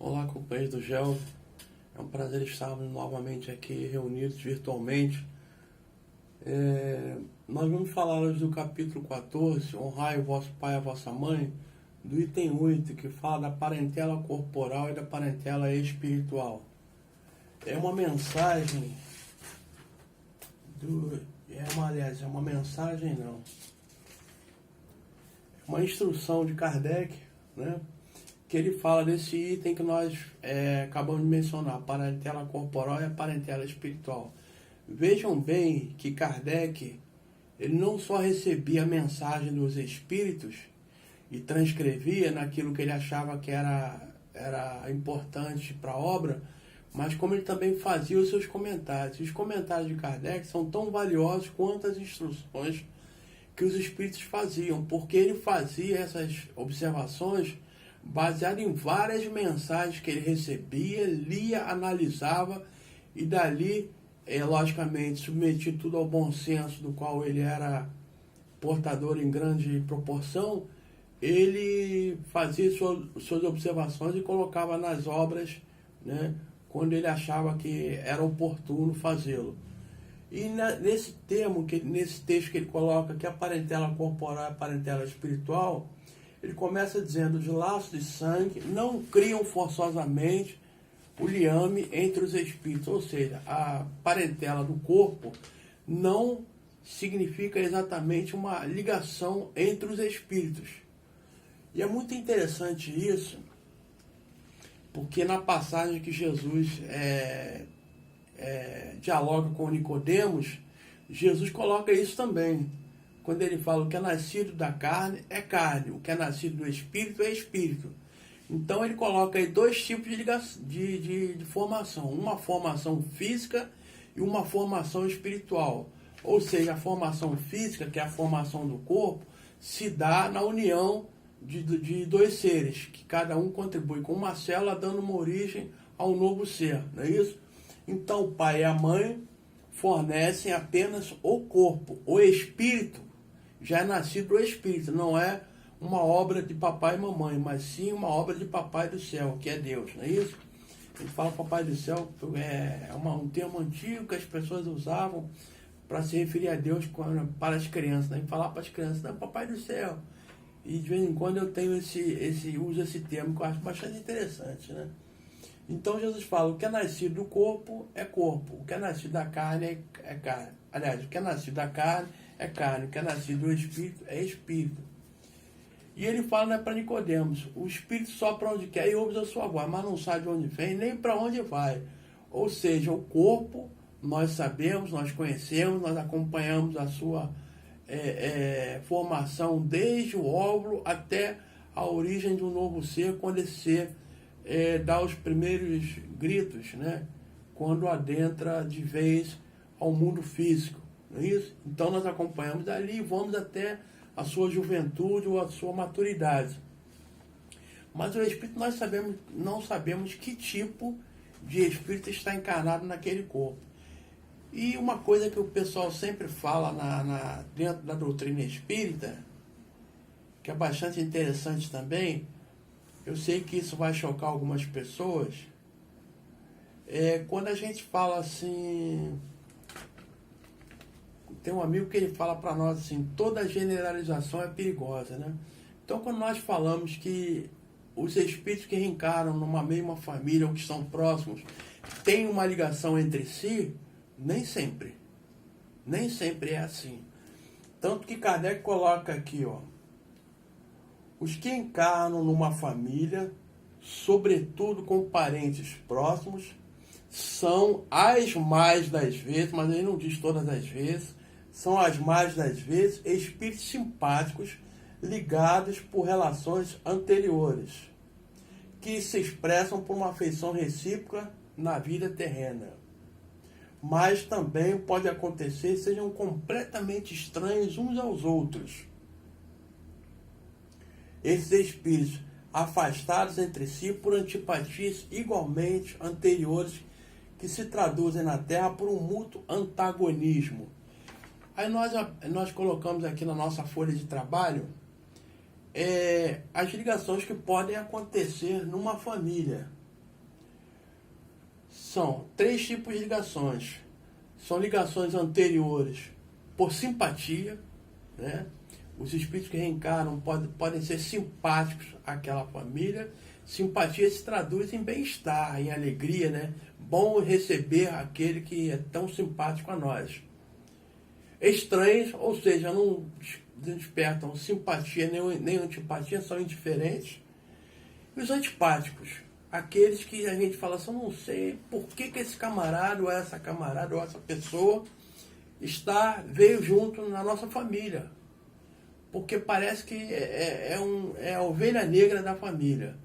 Olá, companheiros do GEL. É um prazer estarmos novamente aqui reunidos virtualmente. Nós vamos falar hoje do capítulo 14, Honrai o vosso pai e a vossa mãe, do item 8, que fala da parentela corporal e da parentela espiritual. É uma mensagem é uma mensagem não. É uma instrução de Kardec, né? Que ele fala desse item que nós acabamos de mencionar, a parentela corporal e a parentela espiritual. Vejam bem que Kardec, ele não só recebia a mensagem dos espíritos e transcrevia naquilo que ele achava que era importante para a obra, mas como ele também fazia os seus comentários. Os comentários de Kardec são tão valiosos quanto as instruções que os espíritos faziam, porque ele fazia essas observações baseado em várias mensagens que ele recebia, lia, analisava e dali, logicamente, submetido tudo ao bom senso do qual ele era portador em grande proporção, ele fazia suas observações e colocava nas obras, né, quando ele achava que era oportuno fazê-lo. E nesse texto que ele coloca que a parentela corporal e a parentela espiritual, ele começa dizendo: os laços de sangue não criam forçosamente o liame entre os espíritos. Ou seja, a parentela do corpo não significa exatamente uma ligação entre os espíritos. E é muito interessante isso, porque na passagem que Jesus dialoga com Nicodemos, Jesus coloca isso também. Quando ele fala: o que é nascido da carne é carne, o que é nascido do espírito é espírito. Então ele coloca aí dois tipos de formação, uma formação física e uma formação espiritual. Ou seja, a formação física, que é a formação do corpo, se dá na união de dois seres, que cada um contribui com uma célula, dando uma origem ao novo ser, não é isso? Então o pai e a mãe fornecem apenas o corpo, o espírito já é nascido do espírito, não é uma obra de papai e mamãe, mas sim uma obra de papai do céu, que é Deus, não é isso? A gente fala papai do céu, um termo antigo que as pessoas usavam para se referir a Deus para as crianças, né? A gente falava para as crianças: não, papai do céu. E de vez em quando eu tenho uso esse termo, que eu acho bastante interessante, né? Então Jesus fala: o que é nascido do corpo é corpo, o que é nascido da carne é carne. Aliás, o que é nascido da carne é carne, o que é nascido do espírito é espírito. E ele fala, né, para Nicodemos: o espírito sopra onde quer e ouve a sua voz, mas não sabe de onde vem nem para onde vai. Ou seja, o corpo nós sabemos, nós conhecemos, nós acompanhamos a sua formação desde o óvulo até a origem de um novo ser, quando esse ser dá os primeiros gritos, né, quando adentra de vez ao mundo físico, não é isso? Então nós acompanhamos dali e vamos até a sua juventude ou a sua maturidade. Mas o espírito nós não sabemos que tipo de espírito está encarnado naquele corpo. E uma coisa que o pessoal sempre fala dentro da doutrina espírita, que é bastante interessante também, eu sei que isso vai chocar algumas pessoas, quando a gente fala assim, tem um amigo que ele fala para nós assim: toda generalização é perigosa, né? Então quando nós falamos que os espíritos que reencarnam numa mesma família ou que são próximos têm uma ligação entre si, nem sempre é assim. Tanto que Kardec coloca aqui, ó: os que encarnam numa família, sobretudo com parentes próximos, são as mais das vezes, mas ele não diz todas as vezes, são as mais das vezes espíritos simpáticos ligados por relações anteriores, que se expressam por uma afeição recíproca na vida terrena. Mas também pode acontecer sejam completamente estranhos uns aos outros. Esses espíritos afastados entre si por antipatias igualmente anteriores, que se traduzem na Terra por um mútuo antagonismo. Aí nós colocamos aqui na nossa folha de trabalho as ligações que podem acontecer numa família. São 3 tipos de ligações. São ligações anteriores por simpatia, né? Os espíritos que reencarnam podem ser simpáticos àquela família. Simpatia se traduz em bem-estar, em alegria, né? Bom receber aquele que é tão simpático a nós. Estranhos, ou seja, não despertam simpatia nem antipatia, são indiferentes. E os antipáticos, aqueles que a gente fala assim, não sei por que esse camarada ou essa camarada ou essa pessoa veio junto na nossa família. Porque parece que é a ovelha negra da família.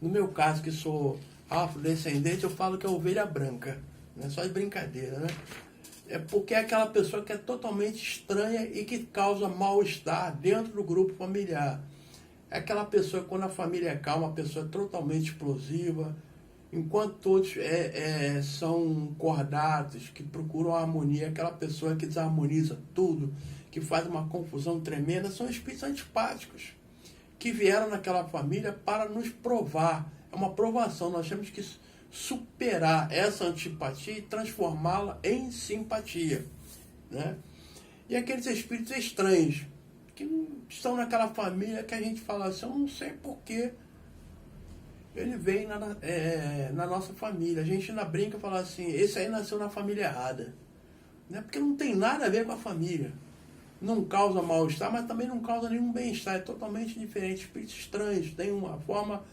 No meu caso, que sou afrodescendente, eu falo que é ovelha branca. Não é só de brincadeira, né? É porque é aquela pessoa que é totalmente estranha e que causa mal-estar dentro do grupo familiar. É aquela pessoa que, quando a família é calma, a pessoa é totalmente explosiva. Enquanto todos são cordatos, que procuram a harmonia, aquela pessoa que desarmoniza tudo, que faz uma confusão tremenda, são espíritos antipáticos, que vieram naquela família para nos provar. É uma provação, nós temos que superar essa antipatia e transformá-la em simpatia, né? E aqueles espíritos estranhos, que estão naquela família que a gente fala assim, eu não sei porquê ele vem na nossa família. A gente ainda brinca e fala assim, esse aí nasceu na família errada, né? Porque não tem nada a ver com a família. Não causa mal-estar, mas também não causa nenhum bem-estar. É totalmente diferente. Espíritos estranhos, tem uma forma...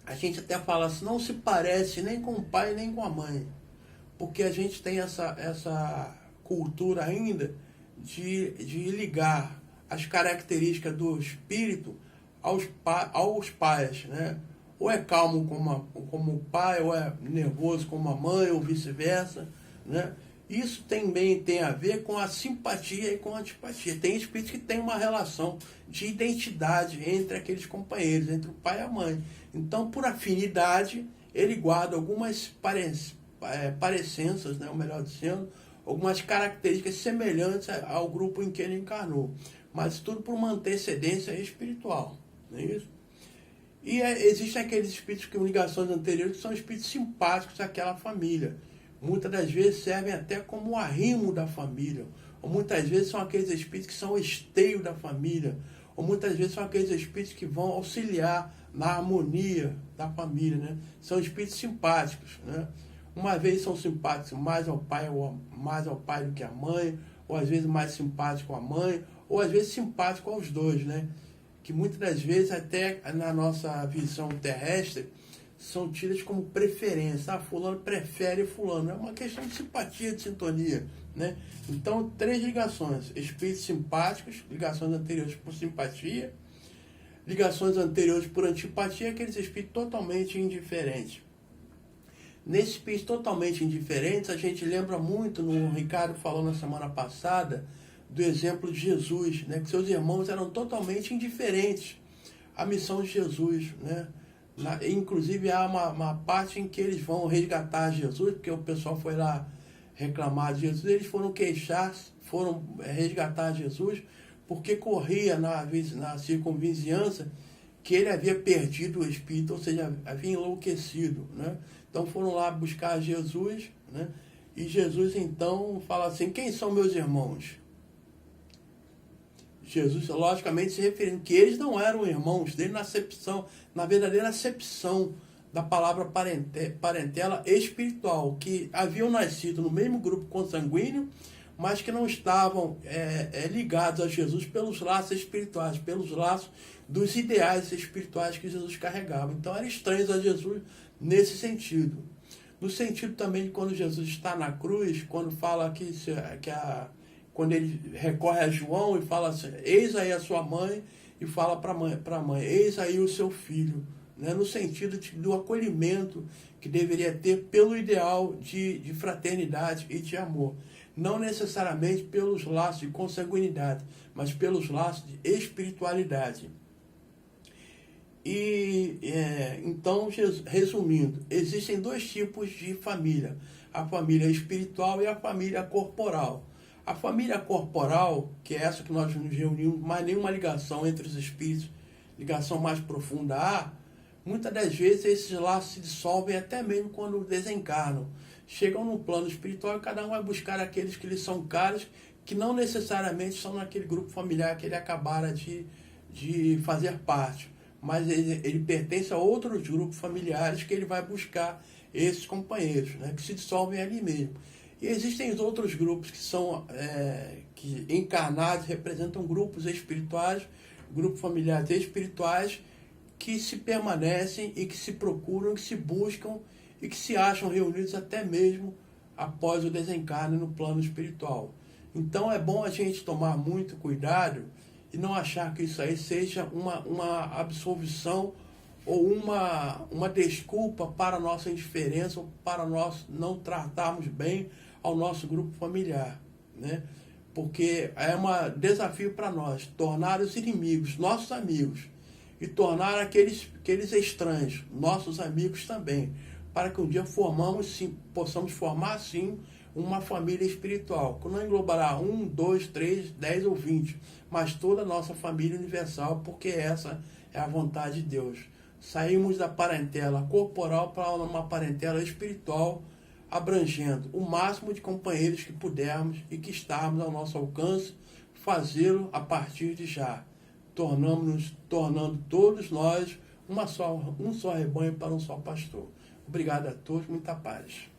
A gente até fala assim, não se parece nem com o pai nem com a mãe. Porque a gente tem essa cultura ainda de ligar as características do espírito aos pais, né? Ou é calmo como o pai, ou é nervoso como a mãe, ou vice-versa, né? Isso também tem a ver com a simpatia e com a antipatia. Tem espíritos que têm uma relação de identidade entre aqueles companheiros, entre o pai e a mãe. Então, por afinidade, ele guarda algumas parecenças, né, ou melhor dizendo, algumas características semelhantes ao grupo em que ele encarnou. Mas tudo por uma antecedência espiritual, não é isso? E existem aqueles espíritos com ligações anteriores que são espíritos simpáticos àquela família. Muitas das vezes servem até como o arrimo da família. Ou muitas vezes são aqueles espíritos que são o esteio da família. Ou muitas vezes são aqueles espíritos que vão auxiliar na harmonia da família, né? São espíritos simpáticos, né? Uma vez são simpáticos mais ao pai do que à mãe, ou às vezes mais simpático à mãe, ou às vezes simpático aos dois, né? Que muitas das vezes, até na nossa visão terrestre, são tidas como preferência. Ah, fulano prefere fulano. É uma questão de simpatia, de sintonia, né? Então, 3 ligações. Espíritos simpáticos, ligações anteriores por simpatia, ligações anteriores por antipatia, aqueles espíritos totalmente indiferentes. Nesses espíritos totalmente indiferentes, a gente lembra muito, o Ricardo falou na semana passada, do exemplo de Jesus, né? Que seus irmãos eram totalmente indiferentes à missão de Jesus, né? Inclusive há uma parte em que eles vão resgatar Jesus, porque o pessoal foi lá reclamar de Jesus, eles foram resgatar Jesus, porque corria na circunvizinhança que ele havia perdido o espírito, ou seja, havia enlouquecido, né? Então foram lá buscar Jesus, né? E Jesus então fala assim, quem são meus irmãos? Jesus, logicamente, se referindo que eles não eram irmãos dele na verdadeira acepção da palavra parentela espiritual, que haviam nascido no mesmo grupo consanguíneo, mas que não estavam ligados a Jesus pelos laços espirituais, pelos laços dos ideais espirituais que Jesus carregava. Então, eram estranhos a Jesus nesse sentido. No sentido também de quando Jesus está na cruz, quando fala quando ele recorre a João e fala assim, eis aí a sua mãe, e fala para a mãe, eis aí o seu filho, né? No sentido do acolhimento que deveria ter pelo ideal de fraternidade e de amor. Não necessariamente pelos laços de consanguinidade, mas pelos laços de espiritualidade. E então, resumindo, existem 2 tipos de família, a família espiritual e a família corporal. A família corporal, que é essa que nós nos reunimos, mas nenhuma ligação entre os espíritos, ligação mais profunda há, muitas das vezes esses laços se dissolvem até mesmo quando desencarnam. Chegam no plano espiritual e cada um vai buscar aqueles que lhes são caros, que não necessariamente são naquele grupo familiar que ele acabara de fazer parte. Mas ele pertence a outros grupos familiares que ele vai buscar esses companheiros, né, que se dissolvem ali mesmo. E existem outros grupos que são que encarnados, representam grupos espirituais, grupos familiares espirituais, que se permanecem e que se procuram, que se buscam e que se acham reunidos até mesmo após o desencarne no plano espiritual. Então é bom a gente tomar muito cuidado e não achar que isso aí seja uma absolvição ou uma desculpa para a nossa indiferença ou para nós não tratarmos bem ao nosso grupo familiar, né? Porque é um desafio para nós tornar os inimigos nossos amigos e tornar aqueles estranhos nossos amigos também, para que um dia possamos formar sim uma família espiritual, que não englobará 1, 2, 3, 10 ou 20, mas toda a nossa família universal, porque essa é a vontade de Deus. Saímos da parentela corporal para uma parentela espiritual, abrangendo o máximo de companheiros que pudermos e que estarmos ao nosso alcance, fazê-lo a partir de já, tornando todos nós um só rebanho para um só pastor. Obrigado a todos, muita paz.